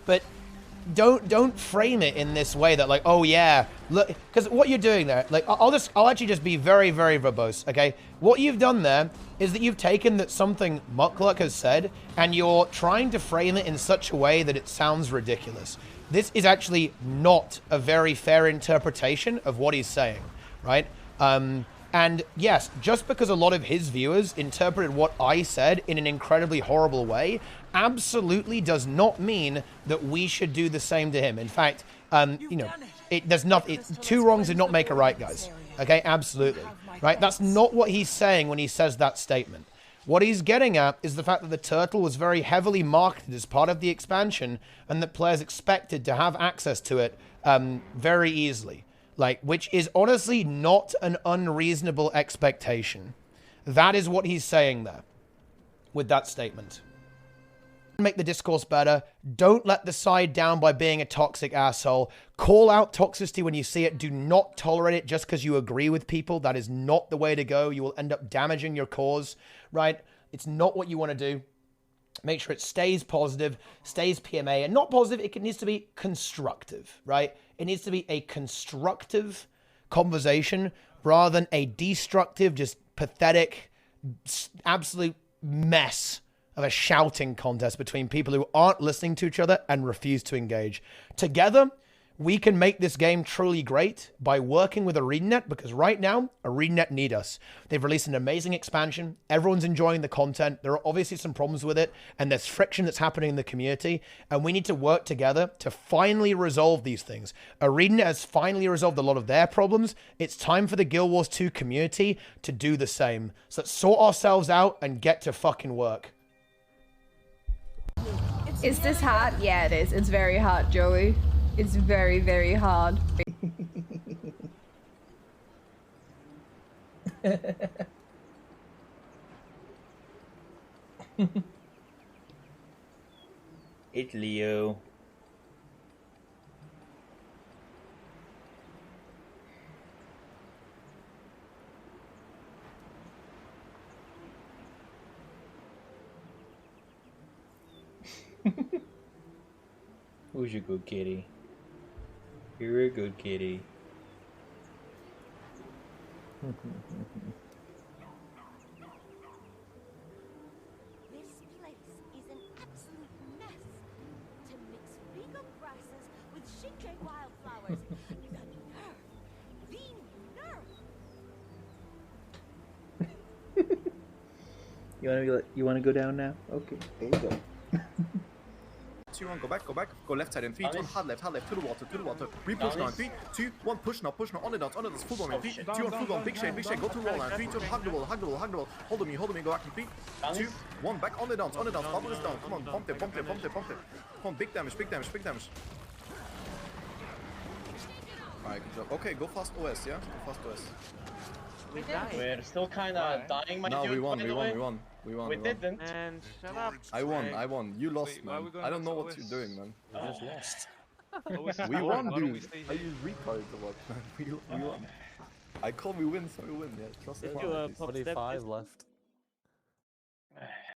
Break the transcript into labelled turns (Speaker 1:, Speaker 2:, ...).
Speaker 1: but don't frame it in this way that like, oh yeah, look, because what you're doing there, like, I'll actually just be very, very verbose, okay? What you've done there is that you've taken that something Mukluk has said, and you're trying to frame it in such a way that it sounds ridiculous. This is actually not a very fair interpretation of what he's saying, right? And yes, just because a lot of his viewers interpreted what I said in an incredibly horrible way, absolutely does not mean that we should do the same to him. In fact, you know, two wrongs did not make a right, guys. Okay, absolutely. Right? That's not what he's saying when he says that statement. What he's getting at is the fact that the turtle was very heavily marketed as part of the expansion, and that players expected to have access to it very easily. Like, which is honestly not an unreasonable expectation. That is what he's saying there with that statement. Make the discourse better. Don't let the side down by being a toxic asshole. Call out toxicity when you see it. Do not tolerate it just because you agree with people. That is not the way to go. You will end up damaging your cause, right? It's not what you want to do. Make sure it stays positive, stays PMA, and not positive. It needs to be constructive, right? It needs to be a constructive conversation rather than a destructive, just pathetic, absolute mess of a shouting contest between people who aren't listening to each other and refuse to engage. Together, we can make this game truly great by working with ArenaNet, because right now, ArenaNet need us. They've released an amazing expansion. Everyone's enjoying the content. There are obviously some problems with it, and there's friction that's happening in the community, and we need to work together to finally resolve these things. ArenaNet has finally resolved a lot of their problems. It's time for the Guild Wars 2 community to do the same. So let's sort ourselves out and get to fucking work.
Speaker 2: Is this hard? Yeah, it is. It's very hard, Joey. It's very, very hard.
Speaker 3: It's Leo. Who's your good kitty? You're a good kitty.
Speaker 4: This place is an absolute mess. To mix regal grasses with Shinke wildflowers. The nerve!
Speaker 3: You wanna go down now? Okay, there you go.
Speaker 5: 2, 1, go back, go left side in 3, 2, 1, hard left, to the water, re-push now in 3, 2, 1, push now, on the dots, full bomb in 3, 2, 1, full bomb, big shade, go to the wall now, 3, 2, hug the wall, hold me, go back in 3, 2, 1, back on the dots, bubble is down, come on, pump it, come on, big damage. Alright, good job. Okay, go fast OS, yeah? Go fast OS.
Speaker 6: We're still kinda dying, my dude.
Speaker 5: No, we won.
Speaker 6: We didn't.
Speaker 7: And shut up.
Speaker 5: I won. You lost, man. I don't know what you're doing, man.
Speaker 7: You just lost.
Speaker 5: We won, dude. Are you retarded or what, man? We won. I call we win, so we win. Yeah, trust me.
Speaker 7: 25 left.